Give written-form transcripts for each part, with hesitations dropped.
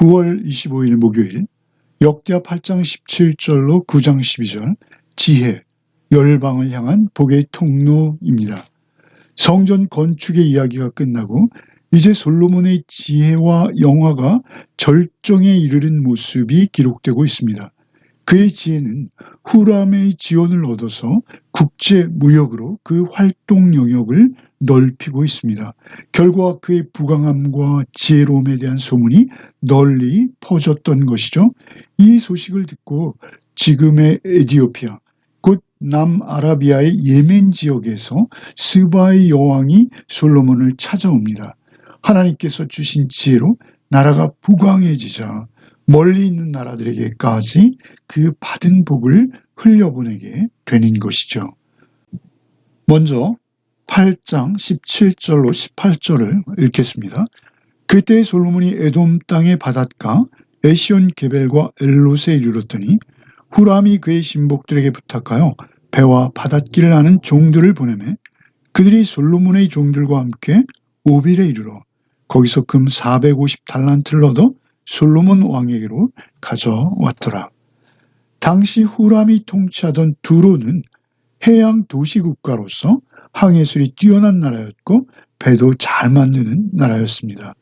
9월 25일 목요일 역대하 8장 17절로 9장 12절 지혜, 열방을 향한 복의 통로입니다. 성전 건축의 이야기가 끝나고 이제 솔로몬의 지혜와 영화가 절정에 이르는 모습이 기록되고 있습니다. 그의 지혜는 후람의 지원을 얻어서 국제 무역으로 그 활동 영역을 넓히고 있습니다. 결과 그의 부강함과 지혜로움에 대한 소문이 널리 퍼졌던 것이죠. 이 소식을 듣고 지금의 에티오피아, 곧 남아라비아의 예멘 지역에서 스바의 여왕이 솔로몬을 찾아옵니다. 하나님께서 주신 지혜로 나라가 부강해지자 멀리 있는 나라들에게까지 그 받은 복을 흘려보내게 되는 것이죠. 먼저 8장 17절로 18절을 읽겠습니다. 그때 솔로몬이 에돔 땅의 바닷가 에시온 게벨과 엘롯에 이르렀더니 후람이 그의 신복들에게 부탁하여 배와 바닷길을 아는 종들을 보내매 그들이 솔로몬의 종들과 함께 오빌에 이르러 거기서 금 450달란트를 얻어 솔로몬 왕에게로 가져왔더라. 당시 후람이 통치하던 두로는 해양 도시국가로서 항해술이 뛰어난 나라였고 배도 잘 만드는 나라였습니다.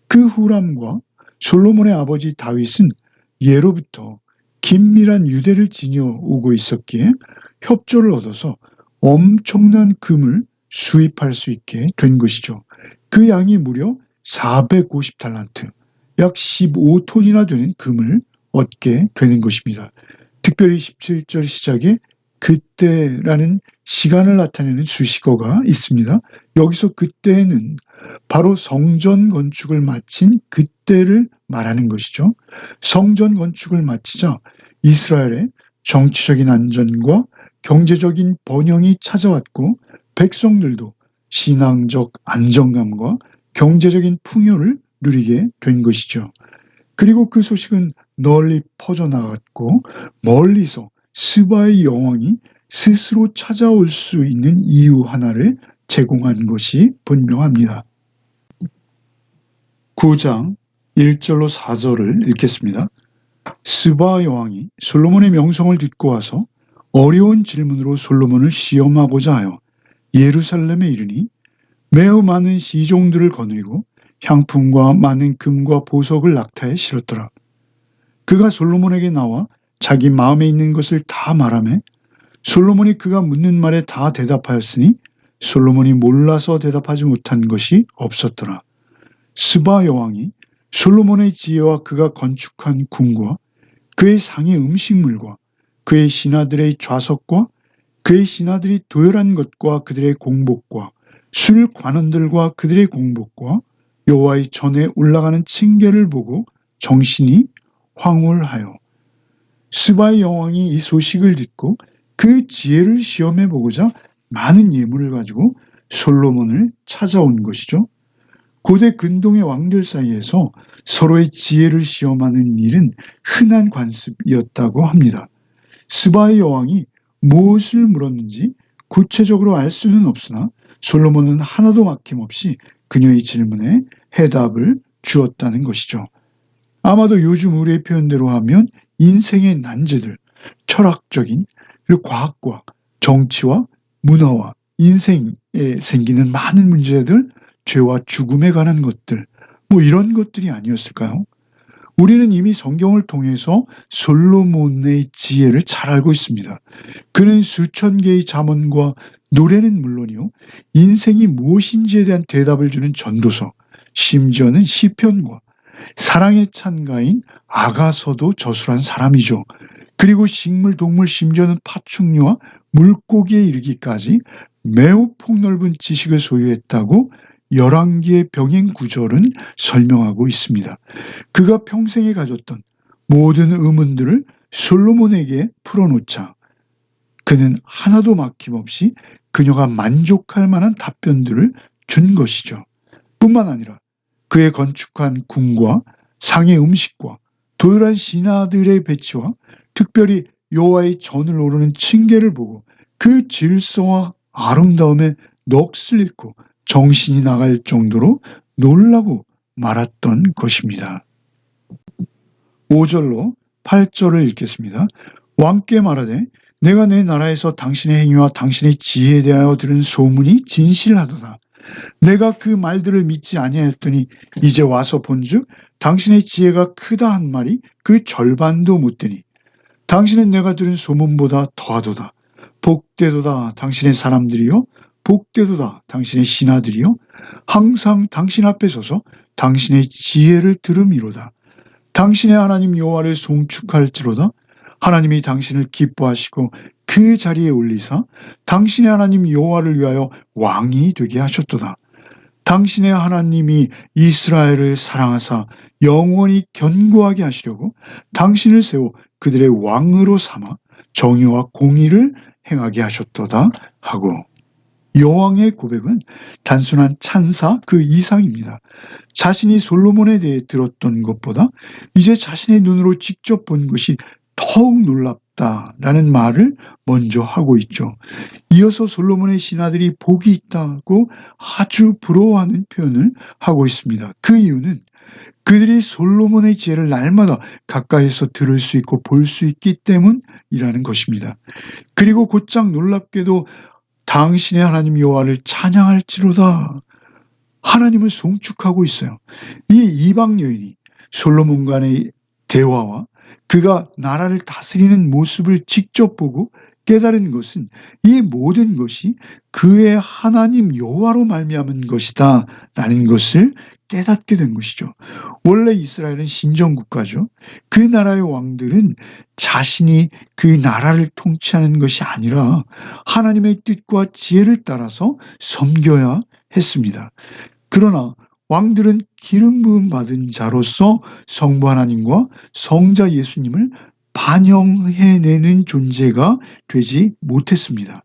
그 후람과 솔로몬의 아버지 다윗은 예로부터 긴밀한 유대를 지녀오고 있었기에 협조를 얻어서 엄청난 금을 수입할 수 있게 된 것이죠. 그 양이 무려 450달란트, 약 15톤이나 되는 금을 얻게 되는 것입니다. 특별히 17절 시작에 그때라는 시간을 나타내는 수식어가 있습니다. 여기서 그때는 바로 성전 건축을 마친 그때를 말하는 것이죠. 성전 건축을 마치자 이스라엘의 정치적인 안전과 경제적인 번영이 찾아왔고 백성들도 신앙적 안정감과 경제적인 풍요를 누리게 된 것이죠. 그리고 그 소식은 널리 퍼져나갔고 멀리서 스바의 여왕이 스스로 찾아올 수 있는 이유 하나를 제공한 것이 분명합니다. 9장 1절로 4절을 읽겠습니다. 스바 여왕이 솔로몬의 명성을 듣고 와서 어려운 질문으로 솔로몬을 시험하고자 하여 예루살렘에 이르니 매우 많은 시종들을 거느리고 향품과 많은 금과 보석을 낙타에 실었더라. 그가 솔로몬에게 나와 자기 마음에 있는 것을 다 말하매 솔로몬이 그가 묻는 말에 다 대답하였으니 솔로몬이 몰라서 대답하지 못한 것이 없었더라. 스바 여왕이 솔로몬의 지혜와 그가 건축한 궁과 그의 상의 음식물과 그의 신하들의 좌석과 그의 신하들이 도열한 것과 그들의 공복과 술 관원들과 그들의 공복과 여호와의 전에 올라가는 층계를 보고 정신이 황홀하여 스바의 여왕이 이 소식을 듣고 그 지혜를 시험해 보고자 많은 예물을 가지고 솔로몬을 찾아온 것이죠. 고대 근동의 왕들 사이에서 서로의 지혜를 시험하는 일은 흔한 관습이었다고 합니다. 스바의 여왕이 무엇을 물었는지 구체적으로 알 수는 없으나 솔로몬은 하나도 막힘없이 그녀의 질문에 해답을 주었다는 것이죠. 아마도 요즘 우리의 표현대로 하면 인생의 난제들, 철학적인 그리고 과학과 정치와 문화와 인생에 생기는 많은 문제들, 죄와 죽음에 관한 것들, 이런 것들이 아니었을까요? 우리는 이미 성경을 통해서 솔로몬의 지혜를 잘 알고 있습니다. 그는 수천 개의 잠언과 노래는 물론이요, 인생이 무엇인지에 대한 대답을 주는 전도서, 심지어는 시편과 사랑의 찬가인 아가서도 저술한 사람이죠. 그리고 식물, 동물, 심지어는 파충류와 물고기에 이르기까지 매우 폭넓은 지식을 소유했다고 열왕기의 병행 구절은 설명하고 있습니다. 그가 평생에 가졌던 모든 의문들을 솔로몬에게 풀어놓자 그는 하나도 막힘없이 그녀가 만족할 만한 답변들을 준 것이죠. 뿐만 아니라 그의 건축한 궁과 상의 음식과 도열한 신하들의 배치와 특별히 여호와의 전을 오르는 층계를 보고 그 질서와 아름다움에 넋을 잃고 정신이 나갈 정도로 놀라고 말았던 것입니다. 5절로 8절을 읽겠습니다. 왕께 말하되 내가 내 나라에서 당신의 행위와 당신의 지혜에 대하여 들은 소문이 진실하도다. 내가 그 말들을 믿지 아니하였더니 이제 와서 본즉 당신의 지혜가 크다 한 말이 그 절반도 못 되니 당신은 내가 들은 소문보다 더하도다. 복되도다 당신의 사람들이요, 복되도다 당신의 신하들이요, 항상 당신 앞에 서서 당신의 지혜를 들음이로다. 당신의 하나님 여호와를 송축할지로다. 하나님이 당신을 기뻐하시고 그 자리에 올리사 당신의 하나님 여호와를 위하여 왕이 되게 하셨도다. 당신의 하나님이 이스라엘을 사랑하사 영원히 견고하게 하시려고 당신을 세워 그들의 왕으로 삼아 정의와 공의를 행하게 하셨도다 하고, 여왕의 고백은 단순한 찬사 그 이상입니다. 자신이 솔로몬에 대해 들었던 것보다 이제 자신의 눈으로 직접 본 것이 더욱 놀랍다라는 말을 먼저 하고 있죠. 이어서 솔로몬의 신하들이 복이 있다고 아주 부러워하는 표현을 하고 있습니다. 그 이유는 그들이 솔로몬의 지혜를 날마다 가까이서 들을 수 있고 볼 수 있기 때문이라는 것입니다. 그리고 곧장 놀랍게도 당신의 하나님 여호와를 찬양할지로다. 하나님을 송축하고 있어요. 이 이방 여인이 솔로몬 간의 대화와 그가 나라를 다스리는 모습을 직접 보고 깨달은 것은 이 모든 것이 그의 하나님 여호와로 말미암은 것이다 라는 것을 깨닫게 된 것이죠. 원래 이스라엘은 신정국가죠. 그 나라의 왕들은 자신이 그 나라를 통치하는 것이 아니라 하나님의 뜻과 지혜를 따라서 섬겨야 했습니다. 그러나 왕들은 기름 부음 받은 자로서 성부 하나님과 성자 예수님을 반영해내는 존재가 되지 못했습니다.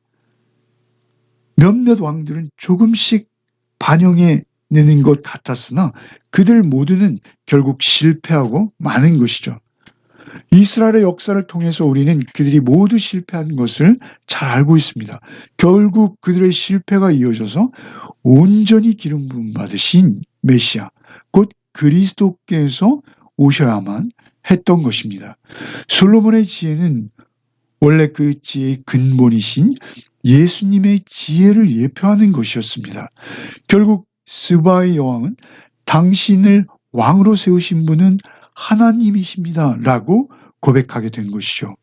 몇몇 왕들은 조금씩 반영해내는 것 같았으나 그들 모두는 결국 실패하고 마는 것이죠. 이스라엘의 역사를 통해서 우리는 그들이 모두 실패한 것을 잘 알고 있습니다. 결국 그들의 실패가 이어져서 온전히 기름 부음 받으신 메시아, 곧 그리스도께서 오셔야만 했던 것입니다. 솔로몬의 지혜는 원래 그 지혜의 근본이신 예수님의 지혜를 예표하는 것이었습니다. 결국 스바의 여왕은 당신을 왕으로 세우신 분은 하나님이십니다 라고 고백하게 된 것이죠.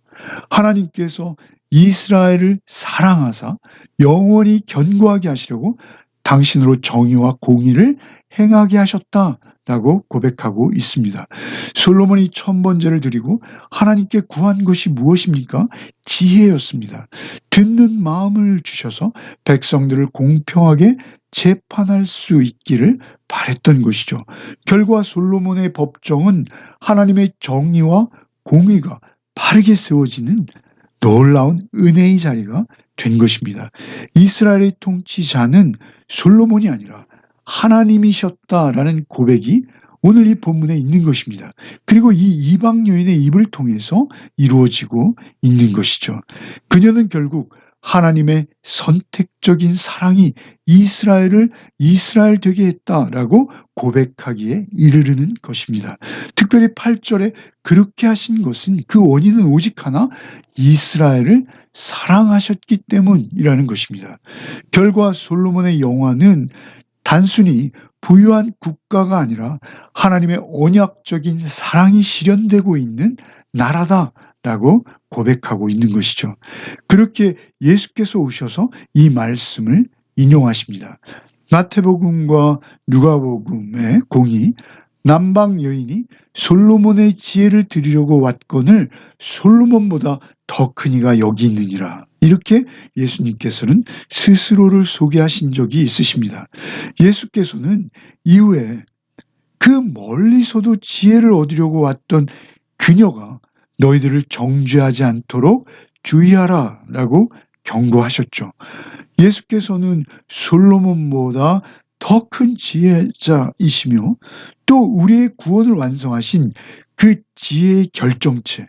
하나님께서 이스라엘을 사랑하사 영원히 견고하게 하시려고 당신으로 정의와 공의를 행하게 하셨다라고 고백하고 있습니다. 솔로몬이 천번제를 드리고 하나님께 구한 것이 무엇입니까? 지혜였습니다. 듣는 마음을 주셔서 백성들을 공평하게 재판할 수 있기를 바랬던 것이죠. 결과 솔로몬의 법정은 하나님의 정의와 공의가 바르게 세워지는 놀라운 은혜의 자리가 된 것입니다. 이스라엘의 통치자는 솔로몬이 아니라 하나님이셨다라는 고백이 오늘 이 본문에 있는 것입니다. 그리고 이 이방 여인의 입을 통해서 이루어지고 있는 것이죠. 그녀는 결국 하나님의 선택적인 사랑이 이스라엘을 이스라엘 되게 했다라고 고백하기에 이르르는 것입니다. 특별히 8절에 그렇게 하신 것은 그 원인은 오직 하나, 이스라엘을 사랑하셨기 때문이라는 것입니다. 결과 솔로몬의 영화는 단순히 부유한 국가가 아니라 하나님의 언약적인 사랑이 실현되고 있는 나라다라고 고백하고 있는 것이죠. 그렇게 예수께서 오셔서 이 말씀을 인용하십니다. 마태복음과 누가복음의 공의, 남방 여인이 솔로몬의 지혜를 드리려고 왔거늘 솔로몬보다 더 큰 이가 여기 있느니라. 이렇게 예수님께서는 스스로를 소개하신 적이 있으십니다. 예수께서는 이후에 그 멀리서도 지혜를 얻으려고 왔던 그녀가 너희들을 정죄하지 않도록 주의하라 라고 경고하셨죠. 예수께서는 솔로몬보다 더 큰 지혜자이시며 또 우리의 구원을 완성하신 그 지혜의 결정체,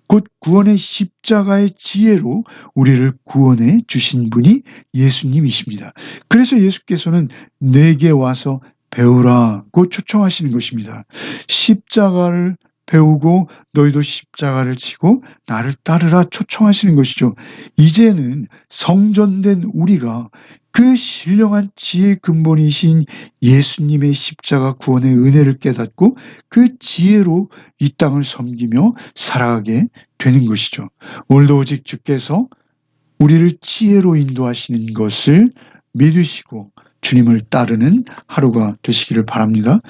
곧 구원의 십자가의 지혜로 우리를 구원해 주신 분이 예수님이십니다. 그래서 예수께서는 내게 와서 배우라고 초청하시는 것입니다. 십자가를 배우고 너희도 십자가를 지고 나를 따르라 초청하시는 것이죠. 이제는 성전된 우리가 그 신령한 지혜의 근본이신 예수님의 십자가 구원의 은혜를 깨닫고 그 지혜로 이 땅을 섬기며 살아가게 되는 것이죠. 오늘도 오직 주께서 우리를 지혜로 인도하시는 것을 믿으시고 주님을 따르는 하루가 되시기를 바랍니다.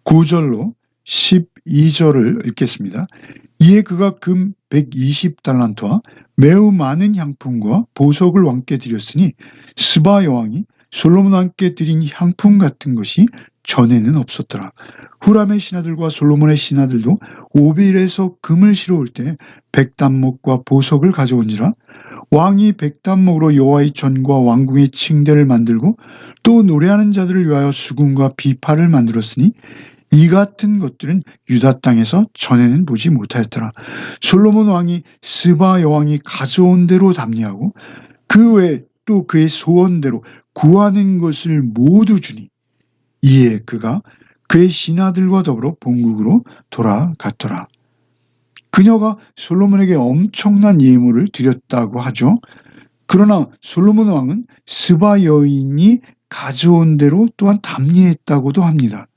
9절로 12절을 읽겠습니다. 이에 그가 금 120달란트와 매우 많은 향품과 보석을 왕께 드렸으니 스바 여왕이 솔로몬 왕께 드린 향품 같은 것이 전에는 없었더라. 후람의 신하들과 솔로몬의 신하들도 오빌에서 금을 실어올 때 백단목과 보석을 가져온지라. 왕이 백단목으로 여호와의 전과 왕궁의 층대를 만들고 또 노래하는 자들을 위하여 수금과 비파를 만들었으니 이 같은 것들은 유다 땅에서 전에는 보지 못하였더라. 솔로몬 왕이 스바 여왕이 가져온 대로 답례하고 그 외에 또 그의 소원대로 구하는 것을 모두 주니 이에 그가 그의 신하들과 더불어 본국으로 돌아갔더라. 그녀가 솔로몬에게 엄청난 예물을 드렸다고 하죠. 그러나 솔로몬 왕은 스바 여인이 가져온 대로 또한 답례했다고도 합니다.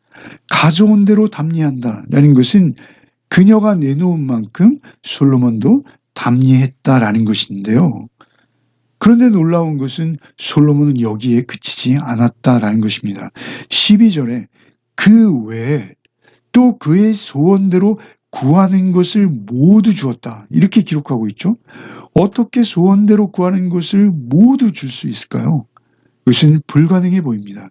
가져온 대로 답례한다라는 것은 그녀가 내놓은 만큼 솔로몬도 답례했다라는 것인데요. 그런데 놀라운 것은 솔로몬은 여기에 그치지 않았다라는 것입니다. 12절에 그 외에 또 그의 소원대로 구하는 것을 모두 주었다. 이렇게 기록하고 있죠. 어떻게 소원대로 구하는 것을 모두 줄 수 있을까요? 이것은 불가능해 보입니다.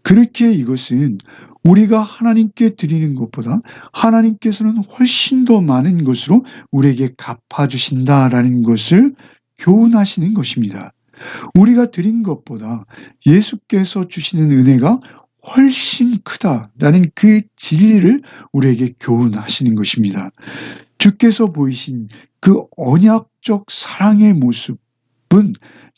그렇게 이것은 우리가 하나님께 드리는 것보다 하나님께서는 훨씬 더 많은 것으로 우리에게 갚아주신다라는 것을 교훈하시는 것입니다. 우리가 드린 것보다 예수께서 주시는 은혜가 훨씬 크다라는 그 진리를 우리에게 교훈하시는 것입니다. 주께서 보이신 그 언약적 사랑의 모습은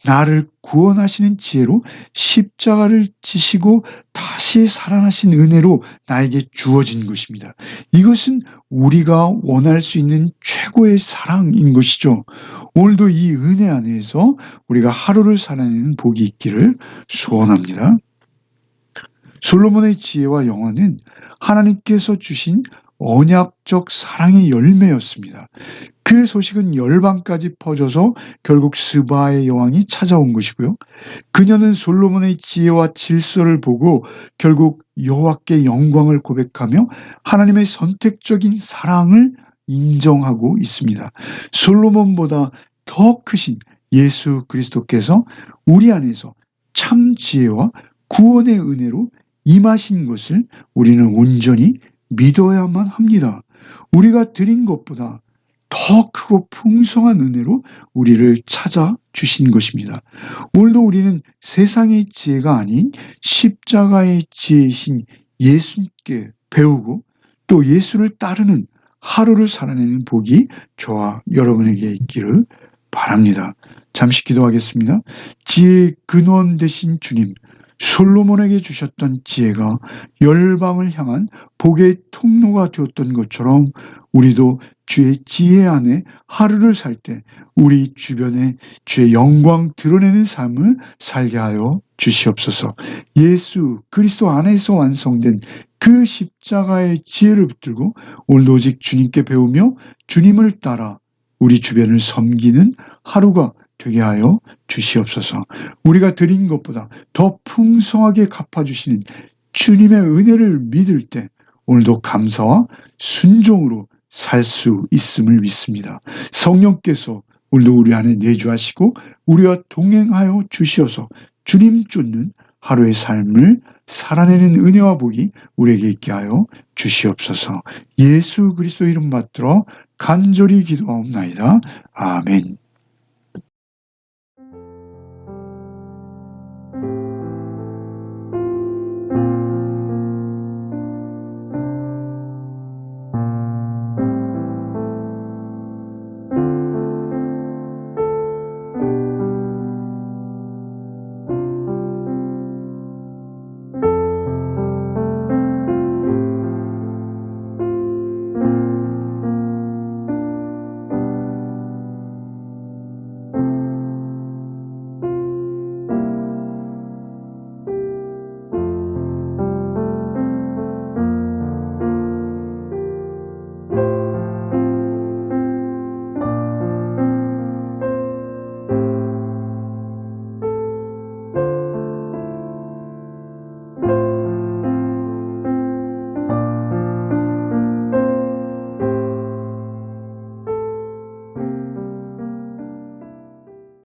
나를 구원하시는 지혜로 십자가를 지시고 다시 살아나신 은혜로 나에게 주어진 것입니다. 이것은 우리가 원할 수 있는 최고의 사랑인 것이죠. 오늘도 이 은혜 안에서 우리가 하루를 살아내는 복이 있기를 소원합니다. 솔로몬의 지혜와 영화는 하나님께서 주신 언약적 사랑의 열매였습니다. 그 소식은 열방까지 퍼져서 결국 스바의 여왕이 찾아온 것이고요. 그녀는 솔로몬의 지혜와 질서를 보고 결국 여호와께 영광을 고백하며 하나님의 선택적인 사랑을 인정하고 있습니다. 솔로몬보다 더 크신 예수 그리스도께서 우리 안에서 참 지혜와 구원의 은혜로 임하신 것을 우리는 온전히 믿어야만 합니다. 우리가 드린 것보다 더 크고 풍성한 은혜로 우리를 찾아주신 것입니다. 오늘도 우리는 세상의 지혜가 아닌 십자가의 지혜이신 예수님께 배우고 또 예수를 따르는 하루를 살아내는 복이 저와 여러분에게 있기를 바랍니다. 잠시 기도하겠습니다. 지혜의 근원 되신 주님, 솔로몬에게 주셨던 지혜가 열방을 향한 복의 통로가 되었던 것처럼 우리도 주의 지혜 안에 하루를 살 때 우리 주변에 주의 영광 드러내는 삶을 살게 하여 주시옵소서. 예수 그리스도 안에서 완성된 그 십자가의 지혜를 붙들고 오늘도 오직 주님께 배우며 주님을 따라 우리 주변을 섬기는 하루가 되게 하여 주시옵소서. 우리가 드린 것보다 더 풍성하게 갚아주시는 주님의 은혜를 믿을 때 오늘도 감사와 순종으로 살 수 있음을 믿습니다. 성령께서 오늘도 우리 안에 내주하시고 우리와 동행하여 주시어서 주님 쫓는 하루의 삶을 살아내는 은혜와 복이 우리에게 있게 하여 주시옵소서. 예수 그리스도 이름 받들어 간절히 기도하옵나이다. 아멘.